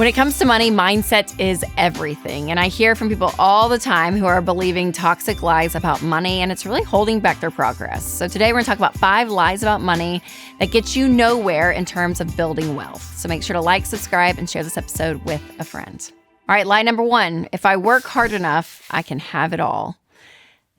When it comes to money, mindset is everything. And I hear from people all the time who are believing toxic lies about money, and it's really holding back their progress. So today we're going to talk about 5 lies about money that get you nowhere in terms of building wealth. So make sure to like, subscribe, and share this episode with a friend. All right, lie number 1, if I work hard enough, I can have it all.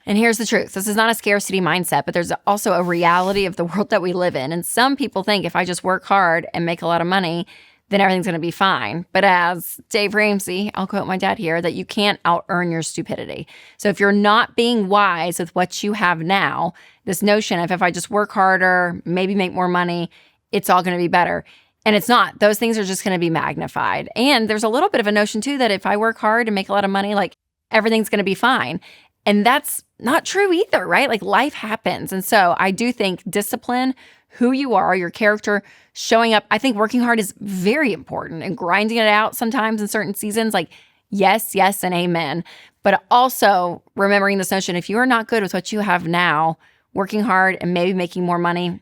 And here's the truth. This is not a scarcity mindset, but there's also a reality of the world that we live in. And some people think if I just work hard and make a lot of money, then everything's going to be fine. But as Dave Ramsey, I'll quote my dad here, that you can't out-earn your stupidity. So if you're not being wise with what you have now, this notion of if I just work harder, maybe make more money, it's all going to be better. And it's not. Those things are just going to be magnified. And there's a little bit of a notion too that if I work hard and make a lot of money, like everything's going to be fine. And that's not true either, right? Like life happens. And so I do think discipline, who you are, your character, showing up. I think working hard is very important and grinding it out sometimes in certain seasons, like yes, and amen. But also remembering this notion, if you are not good with what you have now, working hard and maybe making more money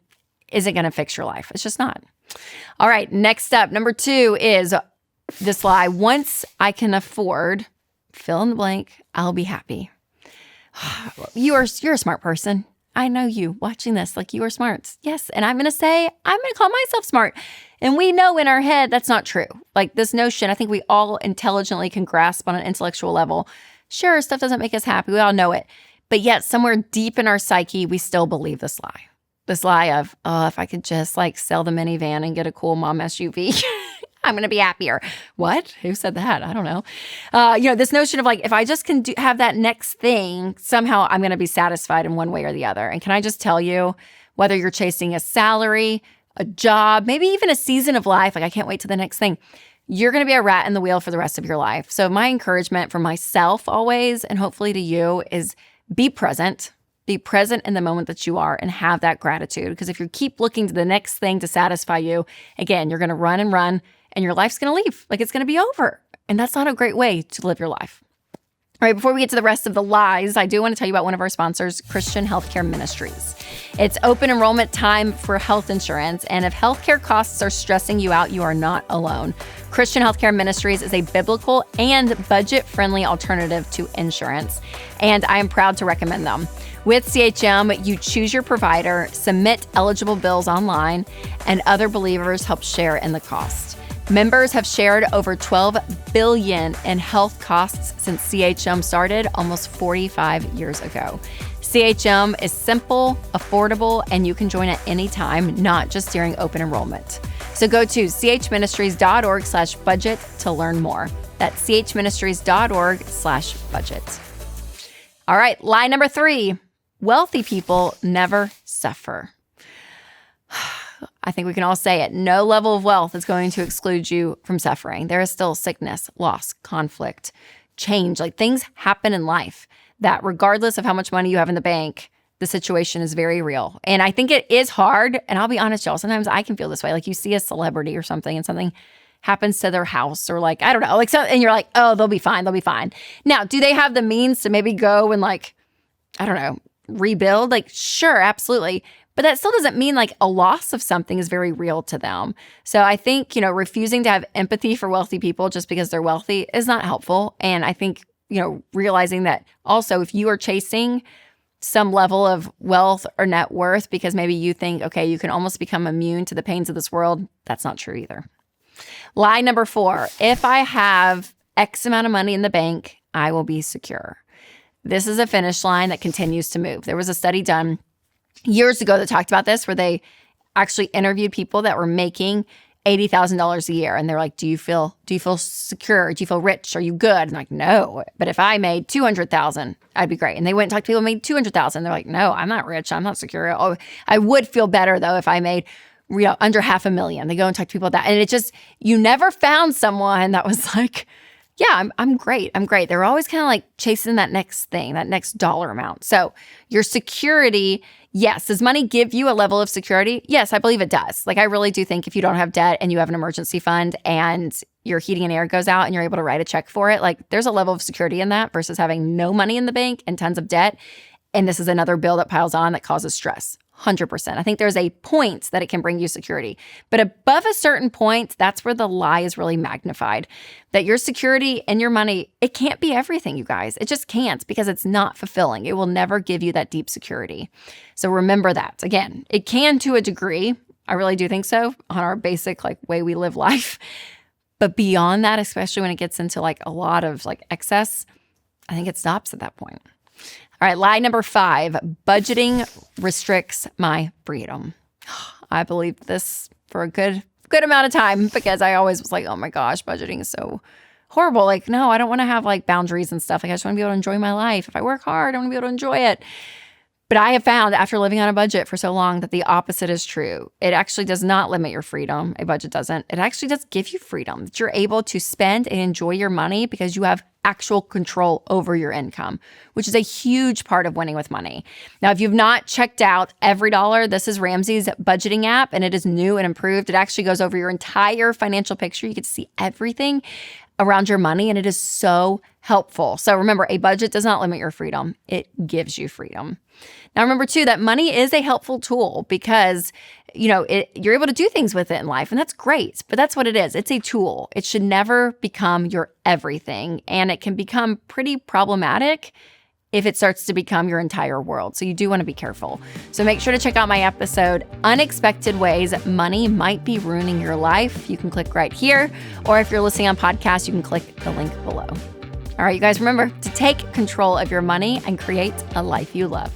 isn't going to fix your life. It's just not. All right, next up, number 2 is this lie. Once I can afford, fill in the blank, I'll be happy. You're a smart person. I know you watching this, like you are smart. Yes. And I'm going to call myself smart. And we know in our head that's not true. Like this notion, I think we all intelligently can grasp on an intellectual level. Sure, stuff doesn't make us happy. We all know it. But yet somewhere deep in our psyche, we still believe this lie. This lie of, oh, if I could just like sell the minivan and get a cool mom SUV, I'm going to be happier. What? Who said that? I don't know. This notion of like, if I just can have that next thing, somehow I'm going to be satisfied in one way or the other. And can I just tell you, whether you're chasing a salary, a job, maybe even a season of life, like I can't wait to the next thing, you're going to be a rat in the wheel for the rest of your life. So my encouragement for myself always, and hopefully to you, is be present. Be present in the moment that you are and have that gratitude. Because if you keep looking to the next thing to satisfy you, again, you're going to run and your life's going to leave. Like it's going to be over. And that's not a great way to live your life. All right, before we get to the rest of the lies, I do want to tell you about one of our sponsors, Christian Healthcare Ministries. It's open enrollment time for health insurance. And if healthcare costs are stressing you out, you are not alone. Christian Healthcare Ministries is a biblical and budget-friendly alternative to insurance. And I am proud to recommend them. With CHM, you choose your provider, submit eligible bills online, and other believers help share in the cost. Members have shared over $12 billion in health costs since CHM started almost 45 years ago. CHM is simple, affordable, and you can join at any time, not just during open enrollment. So go to chministries.org/budget to learn more. That's chministries.org/budget. All right, lie number 3. Wealthy people never suffer. I think we can all say it. No level of wealth is going to exclude you from suffering. There is still sickness, loss, conflict, change. Like things happen in life that regardless of how much money you have in the bank, the situation is very real. And I think it is hard. And I'll be honest, y'all, sometimes I can feel this way. Like you see a celebrity or something and something happens to their house or like, I don't know, like so, and you're like, oh, they'll be fine. They'll be fine. Now, do they have the means to maybe go and like, I don't know, rebuild? Like, sure, absolutely. But that still doesn't mean like a loss of something is very real to them. So I think, refusing to have empathy for wealthy people just because they're wealthy is not helpful. And I think, realizing that also if you are chasing some level of wealth or net worth because maybe you think, okay, you can almost become immune to the pains of this world, that's not true either. Lie number 4, if I have X amount of money in the bank, I will be secure. This is a finish line that continues to move. There was a study done years ago that talked about this where they actually interviewed people that were making $80,000 a year. And they're like, do you feel secure? Do you feel rich? Are you good? And I'm like, no. But if I made $200,000, I'd be great. And they went and talked to people who made $200,000. They're like, no, I'm not rich. I'm not secure. Oh, I would feel better though if I made under $500,000. They go and talk to people about that. And it just, you never found someone that was like, yeah, I'm great. I'm great. They're always kind of like chasing that next thing, that next dollar amount. So your security, yes. Does money give you a level of security? Yes, I believe it does. Like I really do think if you don't have debt and you have an emergency fund and your heating and air goes out and you're able to write a check for it, like there's a level of security in that versus having no money in the bank and tons of debt. And this is another bill that piles on that causes stress. 100%. I think there's a point that it can bring you security. But above a certain point, that's where the lie is really magnified. That your security and your money, it can't be everything, you guys. It just can't because it's not fulfilling. It will never give you that deep security. So remember that. Again, it can to a degree. I really do think so on our basic way we live life. But beyond that, especially when it gets into a lot of excess, I think it stops at that point. All right, lie number 5, budgeting restricts my freedom. I believed this for a good amount of time because I always was oh my gosh, budgeting is so horrible. No, I don't want to have boundaries and stuff. I just want to be able to enjoy my life. If I work hard, I want to be able to enjoy it. But I have found after living on a budget for so long that the opposite is true. It actually does not limit your freedom. A budget doesn't. It actually does give you freedom, that you're able to spend and enjoy your money because you have actual control over your income, which is a huge part of winning with money. Now, if you've not checked out Every Dollar, this is Ramsey's budgeting app, and it is new and improved. It actually goes over your entire financial picture. You get to see everything around your money, and it is so helpful. So remember, a budget does not limit your freedom. It gives you freedom. Now, remember too, that money is a helpful tool because, you're able to do things with it in life, and that's great, but that's what it is. It's a tool. It should never become your everything, and it can become pretty problematic if it starts to become your entire world. So you do want to be careful. So make sure to check out my episode, Unexpected Ways Money Might Be Ruining Your Life. You can click right here, or if you're listening on podcast, you can click the link below. All right, you guys, remember to take control of your money and create a life you love.